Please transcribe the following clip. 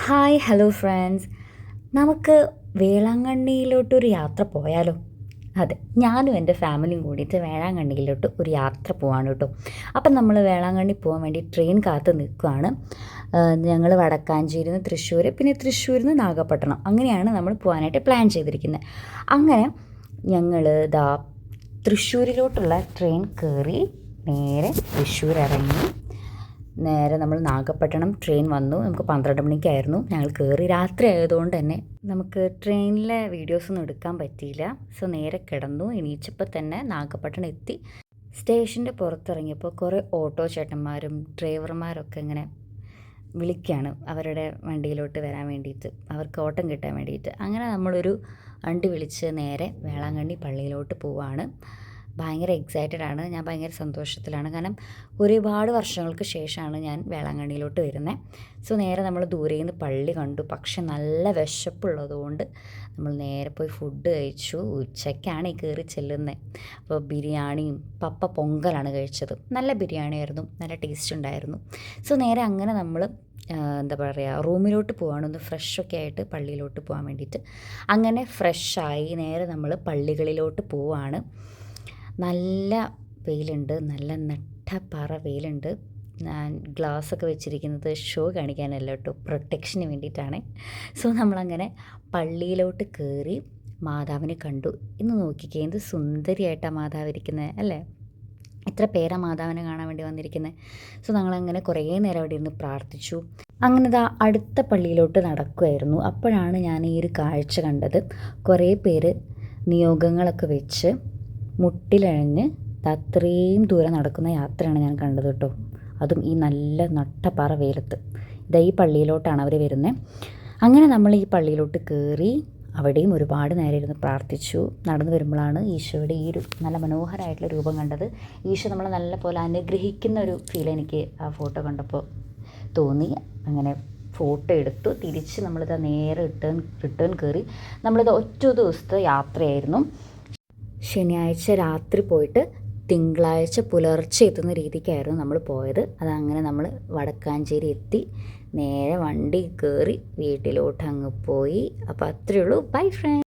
Hi hello friends, നമുക്ക് വേളാങ്കണ്ണിയിലോട്ടൊരു യാത്ര പോയാലോ? അതെ, ഞാനും എൻ്റെ ഫാമിലിയും കൂടിയിട്ട് വേളാങ്കണ്ണിയിലോട്ട് ഒരു യാത്ര പോവാണ് കേട്ടോ. അപ്പം നമ്മൾ വേളാങ്കണ്ണി പോകാൻ വേണ്ടി ട്രെയിൻ കാത്ത് നിൽക്കുകയാണ്. ഞങ്ങൾ വടക്കാഞ്ചേരിയിൽ നിന്ന് തൃശ്ശൂർ, പിന്നെ തൃശ്ശൂരിൽ നിന്ന് നാഗപട്ടണം, അങ്ങനെയാണ് നമ്മൾ പോകാനായിട്ട് പ്ലാൻ ചെയ്തിരിക്കുന്നത്. അങ്ങനെ ഞങ്ങൾ തൃശ്ശൂരിലോട്ടുള്ള ട്രെയിൻ കയറി നേരെ തൃശ്ശൂർ ഇറങ്ങി. നേരെ നമ്മൾ നാഗപട്ടണം ട്രെയിൻ വന്നു. നമുക്ക് 12 മണിക്കായിരുന്നു ഞങ്ങൾ കയറി. രാത്രി ആയതുകൊണ്ട് തന്നെ നമുക്ക് ട്രെയിനിലെ വീഡിയോസൊന്നും എടുക്കാൻ പറ്റിയില്ല. സോ നേരെ കിടന്നു. എണീച്ചപ്പോൾ തന്നെ നാഗപട്ടണം എത്തി. സ്റ്റേഷൻ്റെ പുറത്തിറങ്ങിയപ്പോൾ കുറേ ഓട്ടോ ചേട്ടന്മാരും ഡ്രൈവർമാരൊക്കെ ഇങ്ങനെ വിളിക്കുകയാണ് അവരുടെ വണ്ടിയിലോട്ട് വരാൻ വേണ്ടിയിട്ട്, അവർക്ക് ഓട്ടം കിട്ടാൻ വേണ്ടിയിട്ട്. അങ്ങനെ നമ്മളൊരു വണ്ടി വിളിച്ച് നേരെ വേളാങ്കണ്ണി പള്ളിയിലോട്ട് പോവാണ്. ഭയങ്കര എക്സൈറ്റഡ് ആണ്, ഞാൻ ഭയങ്കര സന്തോഷത്തിലാണ്. കാരണം ഒരുപാട് വർഷങ്ങൾക്ക് ശേഷമാണ് ഞാൻ വേളാങ്കണ്ണിയിലോട്ട് വരുന്നത്. സോ നേരെ നമ്മൾ ദൂരെ നിന്ന് പള്ളി കണ്ടു. പക്ഷെ നല്ല വിശപ്പുള്ളതുകൊണ്ട് നമ്മൾ നേരെ പോയി ഫുഡ് കഴിച്ചു. ഉച്ചയ്ക്കാണ് ഈ കയറി ചെല്ലുന്നത്. അപ്പോൾ ബിരിയാണിയും പപ്പ പൊങ്കലാണ് കഴിച്ചത്. നല്ല ബിരിയാണി ആയിരുന്നു, നല്ല ടേസ്റ്റ് ഉണ്ടായിരുന്നു. സോ നേരെ അങ്ങനെ നമ്മൾ എന്താ പറയുക, റൂമിലോട്ട് പോവാണ്, ഒന്ന് ഫ്രഷൊക്കെ ആയിട്ട് പള്ളിയിലോട്ട് പോകാൻ വേണ്ടിയിട്ട്. അങ്ങനെ ഫ്രഷായി നേരെ നമ്മൾ പള്ളികളിലോട്ട് പോവാണ്. നല്ല വെയിലുണ്ട്, നല്ല നട്ടപ്പാറ വെയിലുണ്ട്. ഞാൻ ഗ്ലാസ്സൊക്കെ വെച്ചിരിക്കുന്നത് ഷോ കാണിക്കാനല്ല കേട്ടോ, പ്രൊട്ടക്ഷന് വേണ്ടിയിട്ടാണ്. സോ നമ്മളങ്ങനെ പള്ളിയിലോട്ട് കയറി മാതാവിനെ കണ്ടു. ഇന്ന് നോക്കിക്കേ, എന്ത് സുന്ദരിയായിട്ടാണ് മാതാവ് ഇരിക്കുന്നത് അല്ലേ? എത്ര പേരാ മാതാവിനെ കാണാൻ വേണ്ടി വന്നിരിക്കുന്നത്. സോ ഞങ്ങളങ്ങനെ കുറേ നേരം അവിടെ ഇരുന്ന് പ്രാർത്ഥിച്ചു. അങ്ങനെ അടുത്ത പള്ളിയിലോട്ട് നടക്കുമായിരുന്നു. അപ്പോഴാണ് ഞാൻ ഈ ഒരു കാഴ്ച കണ്ടത്. കുറേ പേര് നിയോഗങ്ങളൊക്കെ വെച്ച് മുട്ടിലഴഞ്ഞ് അത്രയും ദൂരം നടക്കുന്ന യാത്രയാണ് ഞാൻ കണ്ടത് കേട്ടോ. അതും ഈ നല്ല നട്ടപ്പാറ വെയിലത്ത്. ഈ പള്ളിയിലോട്ടാണ് അവർ വരുന്നത്. അങ്ങനെ നമ്മൾ ഈ പള്ളിയിലോട്ട് കയറി അവിടെയും ഒരുപാട് നേരം ഇരുന്ന് പ്രാർത്ഥിച്ചു. നടന്നു വരുമ്പോഴാണ് ഈശോയുടെ ഈ ഒരു നല്ല മനോഹരമായിട്ടുള്ള രൂപം കണ്ടത്. ഈശോ നമ്മളെ നല്ല പോലെ അനുഗ്രഹിക്കുന്ന ഒരു ഫീൽ എനിക്ക് ആ ഫോട്ടോ കണ്ടപ്പോൾ തോന്നി. അങ്ങനെ ഫോട്ടോ എടുത്തു. തിരിച്ച് നമ്മളിത് നേരെ റിട്ടേൺ കയറി. നമ്മളിത് ഒറ്റ ദിവസത്തെ യാത്രയായിരുന്നു. ശനിയാഴ്ച രാത്രി പോയിട്ട് തിങ്കളാഴ്ച പുലർച്ചെ എത്തുന്ന രീതിക്കായിരുന്നു നമ്മൾ പോയത്. അതങ്ങനെ നമ്മൾ വടക്കാഞ്ചേരി എത്തി. നേരെ വണ്ടി കയറി വീട്ടിലോട്ട് അങ്ങ് പോയി. അപ്പോൾ അത്രയേ ഉള്ളൂ. Bye friends.